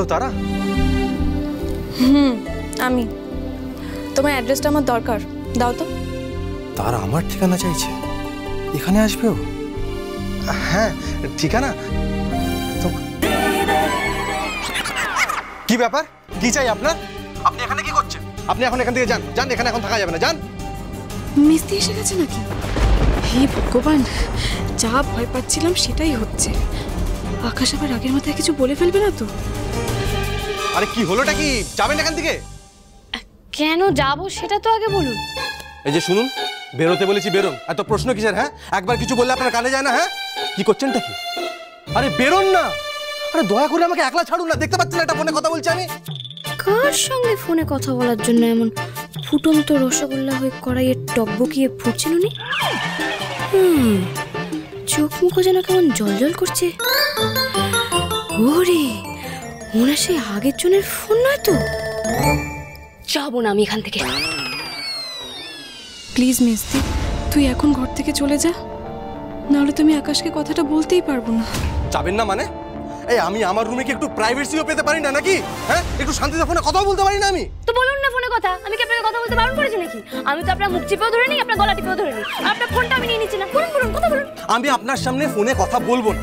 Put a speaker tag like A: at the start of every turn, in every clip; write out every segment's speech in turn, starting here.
A: Hello তারা।
B: আমি। তোমার অ্যাড্রেসটা আমার দরকার, দাও তো।
A: তারা আমার ঠিকানা চাইছে, এখানে আসবেও? হ্যাঁ ঠিকানা। কি ব্যাপার, কি চাই আপনার? আপনি এখানে কি করছেন? আপনি এখন এখান থেকে যান, যান, এখানে এখন থাকা যাবে না, যান।
B: মিস্ত্রি এসে গেছে নাকি? হে ভগবান, যা ভয় পাচ্ছিলাম সেটাই হচ্ছে। আকাশ আবার আগের মাথায় কিছু বলে ফেলবে না তো?
A: আরে কি হলোটা কি, যাবেন এখান থেকে?
C: কেন যাবো সেটা তো আগে বলুন।
A: এই যে শুনুন, বেরোতে বলেছি বেরোন, এত প্রশ্ন কিসের? হ্যাঁ, একবার কিছু বললে আপনার কানে যায় না? হ্যাঁ, কি করছেনটা কি? আরে বেরোন না। আরে দয়া করে আমাকে একলা ছাড়ুন না, দেখতে পাচ্ছেন একটা ফোনে কথা বলছি আমি।
C: কার সঙ্গে ফোনে কথা বলার জন্য এমন ফুটন্ত রসগোল্লা হয়ে কড়াইয়ে টকবকিয়ে ফুটছিল নি? চোখ মুখো যেন কেমন জল জল করছে। ওরে, ওনার সেই আগের জনের ফোন নয় তো? যাবো না আমি এখান থেকে।
B: প্লিজ মিস্ত্রি, তুই এখন ঘর থেকে চলে যা, নাহলে তুমি আকাশকে কথাটা বলতেই পারবো না।
A: যাবেন না মানে? এই আমি আমার রুমে কি একটু প্রাইভেসিও পেতে পারি না নাকি? হ্যাঁ, একটু শান্তিতে ফোনে কথাও বলতে পারি না আমি?
C: তো বলুন না ফোনে কথা, আমি কি আপনাকে কথা বলতে বারণ করেছি নাকি? আমি তো আপনার মুখ চিপেও ধরে নিই, আপনার গলা টিপেও ধরে নিই, আপনার ফোনটা আমি নিয়ে নিচ্ছি না। বলুন বলুন, কথা বলুন।
A: আমি আপনার সামনে ফোনে কথা বলবো না।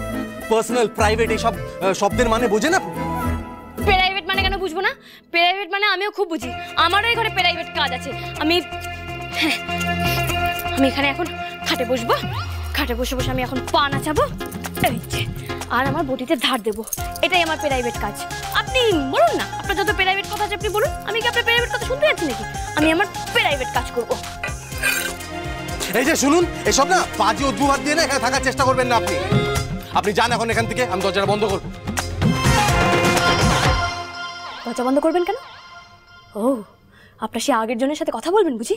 A: পার্সোনাল, প্রাইভেট এইসব শব্দের মানে বোঝেন আপনি?
C: প্রাইভেট মানে কেন বুঝবো না? প্রাইভেট মানে আমিও খুব বুঝি, আমারও এই ঘরে প্রাইভেট কাজ আছে। আমি এখানে এখন খাটে বসবো, খাটে বসে বসে আমি এখন পা নাচাবো, এই যে, আর আমার বডিতে ধার দেবো, এটাই আমার প্রাইভেট কাজ। আপনি বলুন না, আপনার যত প্রাইভেট কথা আছে আপনি বলুন। আমি কি আপনার প্রাইভেট কথা শুনতে যাচ্ছি নাকি? আমি আমার প্রাইভেট কাজ করবো।
A: এই যে শুনুন, এসব না বাজে অজুহাত দিয়ে না এখানে থাকার চেষ্টা করবেন না আপনি। আপনি যান এখন এখান থেকে, আমি দরজাটা বন্ধ করবো।
C: দরজা বন্ধ করবেন কেন? ও, আপনার সে আগের জনের সাথে কথা বলবেন বুঝি?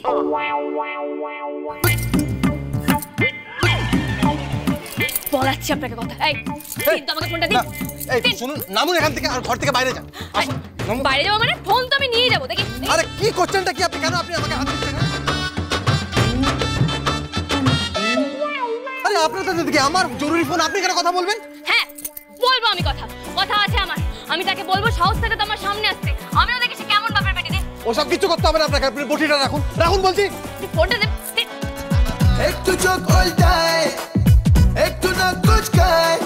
C: বলাচ্ছি আপনাকে কথা। এই দিন তো আমাকে ফোনটা দিন।
A: এই শুনুন, নামুন এখান থেকে আর ঘর থেকে বাইরে যান।
C: বাইরে যাবো মানে? ফোন তো আমি নিয়ে যাবো, দেখি।
A: আরে কি করছেনটা কি আপনি? কেন আপনি আমাকে হাত দিচ্ছেন? আরে আপনার তো দিকে আমার জরুরি ফোন, আপনি কেন কথা বলবেন?
C: হ্যাঁ বলবো, আমি কথা কথা আছে আমার। আমি তাকে বলবো সাহস থেকে তো আমার সামনে আসতে। আমিও দেখি সে কেমন বাপের বেটি।
A: ওসব কিছু করতে হবে না আপনাকে, আপনি বটিটা রাখুন, রাখুন বলছি।
C: ফোনটা দে।
D: একটু চোখ উল্টায়, একটু না কুচকায়,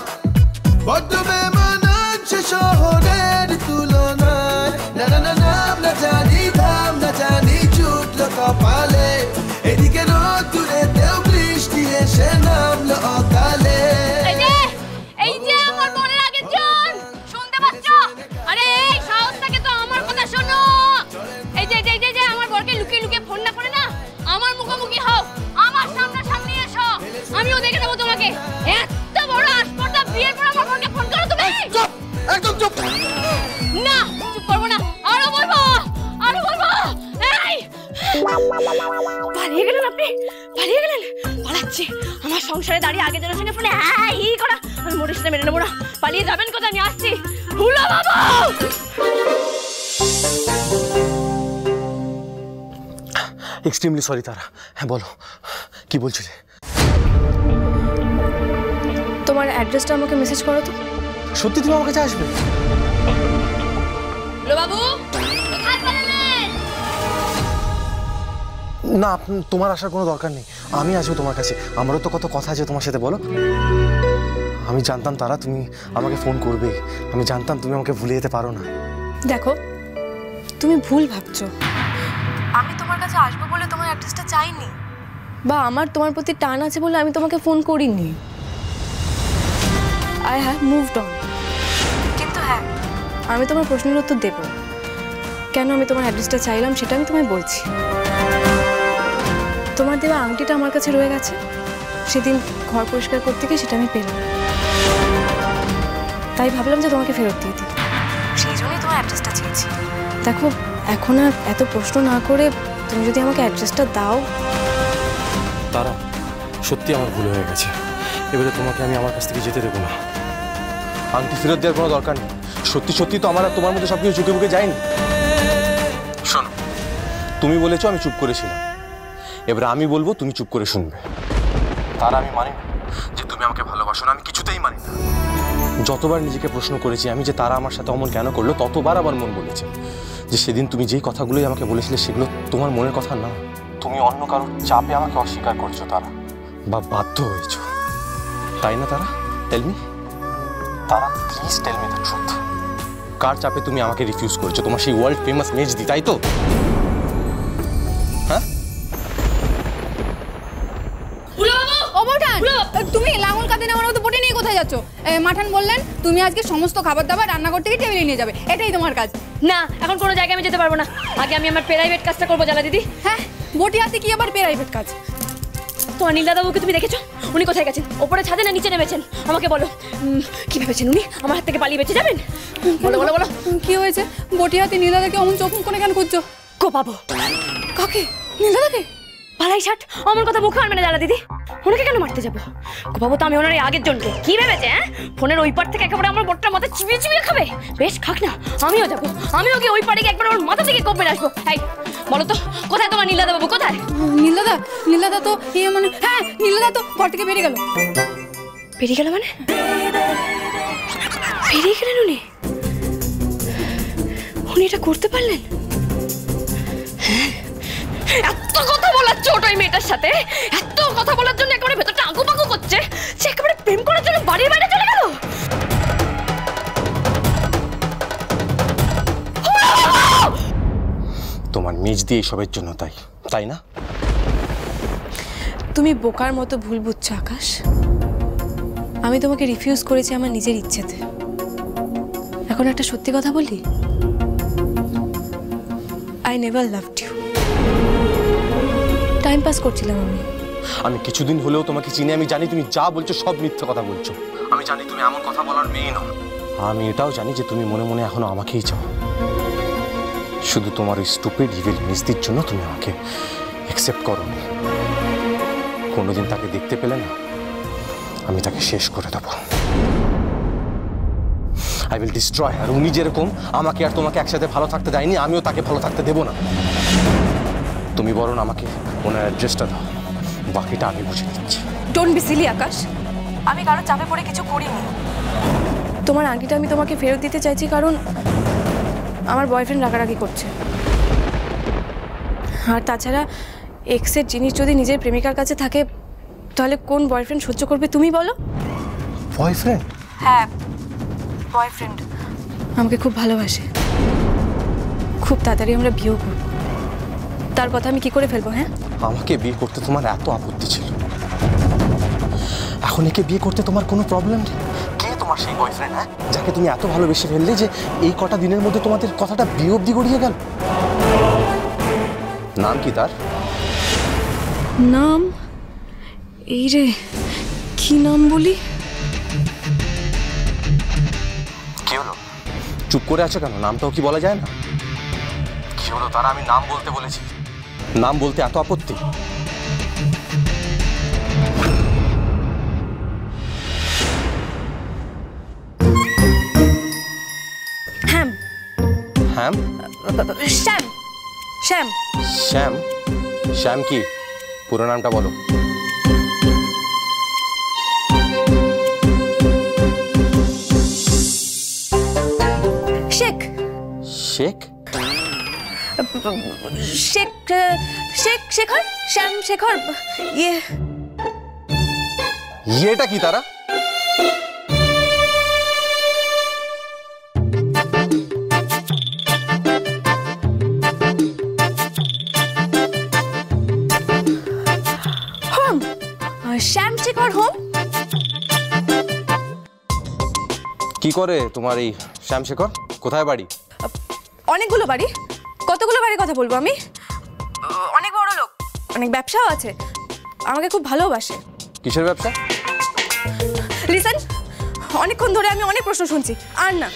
D: বড্ড বেমান আছে শহরের তুলনায়। না না না নাম না জানি, ধাম না জানি, ছুটলো কপালে। এদিকে রোদ্দুরে তেও বৃষ্টি এসে নামলো অকালে।
C: এই যে আমার মনের আগের জন, শুনতে পাচ্ছো? আরে এই সাহস থাকে তো আমার কথা শোনো। এই যে আমার বরকে লুকিয়ে লুকিয়ে ফোন না করে না, আমার মুখোমুখি হও, আমার সামনাসামনি এসো, আমিও দেখে দেবো তোমাকে। এত বড় আসপর্দা, বিয়ের পর আমার বোনকে ফোন করো তুমি?
A: চুপ, একদম চুপ।
C: না, চুপ করবো না, আরো বলবো, আরো বলবো। এই পালিয়ে গেলেন আপনি, পালিয়ে গেলেন? পালাচ্ছি, আমার সংসারে দাঁড়িয়ে আগে জনের সঙ্গে ফোনে ই করা, আমি মোটের সাথে মেনে নেবো না। পালিয়ে যাবেন কোথায়? আমি আসছি। ভুলো বাবু।
A: এক্সট্রিমলি সরি তারা। হ্যাঁ বলো, কি বলছিলে?
B: তোমার অ্যাড্রেসটা আমাকে মেসেজ করো তো।
A: সত্যি তুমি আমার কাছে আসবে?
C: ভুলো বাবু, কোথায় পালালেন?
A: না, তোমার আসার কোনো দরকার নেই, আমি আসবো তোমার কাছে। আমারও তো কত কথা আছে তোমার সাথে, বলো। আমি জানতাম তারা তুমি আমাকে ফোন করবে, আমি জানতাম তুমি আমাকে ভুলে যেতে পারো না।
B: দেখো, তুমি ভুল ভাবছো। আমি তোমার কাছে আসবো বলে তোমার অ্যাড্রেসটা চাইনি, বা আমার তোমার প্রতি টান আছে বলে আমি তোমাকে ফোন করিনি। I have moved on. কিন্তু হ্যাঁ, আমি তোমার প্রশ্নের উত্তর দেব। কেন আমি তোমার অ্যাড্রেসটা চাইলাম সেটা আমি তোমায় বলছি। তোমার দেওয়া আংটিটা আমার কাছে রয়ে গেছে, সেদিন ঘর পরিষ্কার করতে গিয়ে সেটা আমি পেলাম, তাই ভাবলাম যে তোমাকে ফেরত দিয়ে দিই। সেই জন্যই তোমার অ্যাড্রেসটা চেয়েছি। দেখো, এখন আর এত প্রশ্ন না করে তুমি যদি আমাকে অ্যাড্রেসটা দাও।
A: তারা, সত্যি আমার ভুল হয়ে গেছে, এবারে তোমাকে আমি আমার কাছ থেকে যেতে দেবো না। আংটি ফেরত দেওয়ার কোনো দরকার নেই। সত্যি সত্যি তো আমার আর তোমার মধ্যে সবকিছু চুকে বুকে যায়নি। শোনো, তুমি বলেছো, আমি চুপ করেছিলাম, এবারে আমি বলবো, তুমি চুপ করে শুনবে। তার আমি মানি না যে তুমি আমাকে ভালোবাসো না, আমি কিছুতেই মানি না। যতবার নিজেকে প্রশ্ন করেছি আমি যে তারা আমার সাথে অমন কেন করলো, ততবার আমার মন বলেছে যে সেদিন তুমি যেই কথাগুলোই আমাকে বলেছিলে সেগুলো তোমার মনের কথা না। তুমি অন্য কারোর চাপে আমাকে অস্বীকার করেছো তারা, বা বাধ্য হয়েছো, তাই না Tara? Tell me Tara, please tell me the truth. কার চাপে তুমি আমাকে রিফিউজ করেছো? তোমার সেই ওয়ার্ল্ড ফেমাস মেজদি, তাই তো? হ্যাঁ,
E: তুমি লাঙল কাঁদে নেওয়ার মতো বটি নিয়ে কোথায় যাচ্ছ? মাঠান বললেন তুমি আজকে সমস্ত খাবার দাবার রান্নাঘর থেকে টেবিলে নিয়ে যাবে, এটাই তোমার কাজ?
C: না, এখন কোনো জায়গায় আমি যেতে পারবো না। আগে আমি আমার প্রাইভেট কাজটা করবো জ্বালা দিদি।
E: হ্যাঁ, বটি হাতে কি আবার প্রাইভেট কাজ?
C: তোমার নীলদাদাবুকে তুমি দেখেছো? উনি কোথায় গেছেন? ওপরে ছাদে না নিচে নেমেছেন? আমাকে বলো, কি ভেবেছেন উনি আমার হাত থেকে পালিয়ে বেঁচে যাবেন? বলো বলো বলো,
E: কি হয়েছে? বটি হাতে নীলাদাকে অমন চোখ করে কেন খুঁজছো?
C: কো পাবো।
E: কাকে? নীলাদাকে?
C: পালাই ষাট, আমার কথা মুখে আনবে না জ্বালা দিদি। ওনাকে কেন মারতে যাবো? কো পাবো তো আমি ওনার আগের জনকে। কি ভেবেছে? হ্যাঁ, ফোনের ওই পার থেকে একেবারে আমার বটটার মাথা চিবিয়ে চিবিয়ে খাবে? বেশ খাক না, আমিও যাবো। আমিও গিয়ে ওই পারে গিয়ে একবার ওর মাথা থেকে কোপ মেরে আসবো। এই বলো তো, কোথায় তোমার নীলদাদা বাবু? কোথায়
E: নীলাদা? নীলাদা তো মানে, হ্যাঁ নীলাদা তো ঘর থেকে বেরিয়ে গেল।
C: বেরিয়ে গেল মানে? বেরিয়ে গেলেন উনি? উনি এটা করতে পারলেন? এত কথা বলার চোট ওই মেয়েটার সাথে, এত কথা বলার জন্য একেবারে ভেতরটা আগু বাগু করছে। সে একেবারে প্রেম করার জন্য বাড়ির বাইরে চলে গেল।
A: তোমার মেজদি এইসবের জন্য, তাই না?
B: তুমি বোকার মতো ভুল বুঝছো আকাশ। আমি তোমাকে রিফিউজ করেছি আমার নিজের ইচ্ছেতে। এখন একটা সত্যি কথা বলি, I never loved you. Time pass করছিলাম
A: আমি কিছুদিন হলেও তোমাকে চিনি। আমি জানি তুমি যা বলছো সব মিথ্যে কথা বলছো। আমি জানি তুমি এমন কথা বলার মেয়ে নও। আমি এটাও জানি যে তুমি মনে মনে এখনো আমাকেই চাও। শুধু তোমার ওই স্টুপিড ইভিল মেজদির জন্য তুমি আমাকে অ্যাকসেপ্ট করোনি। কোনোদিন তাকে দেখতে পেলে না, আমি তাকে শেষ করে দেবো। I will destroy. আর উনি যেরকম আমাকে আর তোমাকে একসাথে ভালো থাকতে দেয়নি, আমিও তাকে ভালো থাকতে দেবো না। তুমি বরং আমাকে ওনার অ্যাড্রেসটা দাও, বাকিটা আমি বুঝে নিচ্ছি।
B: ডোন্ট বি সিলি আকাশ। আমি কারো চাপে পড়ে কিছু করিনি। তোমার আংটিটা আমি তোমাকে ফেরত দিতে চাইছি কারণ আমার বয়ফ্রেন্ড রাগারাগি করছে। আর তাছাড়া এক্সের জিনিস যদি নিজের প্রেমিকার কাছে থাকে তাহলে কোন বয়ফ্রেন্ড সহ্য করবে তুমি বলো?
A: বয়ফ্রেন্ড?
B: হ্যাঁ, বয়ফ্রেন্ড আমাকে খুব ভালোবাসে। খুব তাড়াতাড়ি আমরা বিয়েও করব। তার কথা আমি কি করে ফেলবো? হ্যাঁ,
A: আমাকে বিয়ে করতে তোমার এত আপত্তি ছিল, এখন একে বিয়ে করতে তোমার কোনো প্রবলেম নেই? কে তোমার সেই বয়ফ্রেন্ড, হ্যাঁ, যাকে তুমি এত ভালোবেসে ফেললে যে এই কটা দিনের মধ্যে তোমাদের কথাটা বিয়ে অবধি গড়িয়ে গেল? নাম কি তার?
B: নাম? এই রে, কি নাম বলি?
A: কি হলো, চুপ করে আছো কেন? নামটাও কি বলা যায় না? কি হলো তারা? আমি নাম বলতে বলেছি, নাম বলতে এত আপত্তি?
B: হ্যাম।
A: হ্যাম?
B: শ্যাম। শ্যাম।
A: শ্যাম? শ্যাম কি? পুরো নামটা বলো।
B: শেখ।
A: শেখ?
B: শেখ শেখ শেখর, শ্যাম শেখর।
A: ইয়েটা কি তারা?
B: হোম, শ্যাম শেখর হোম।
A: কি করে তোমার এই শ্যাম শেখর? কোথায় বাড়ি?
B: অনেকগুলো বাড়ি। কতগুলো বাড়ির কথা বলবো আমি? অনেক বড় লোক, অনেক ব্যবসাও আছে, আমাকে খুব ভালোবাসে।
A: কিসের ব্যবসা?
B: লিসেন, অনেকক্ষণ ধরে আমি অনেক প্রশ্ন শুনছি, আর না।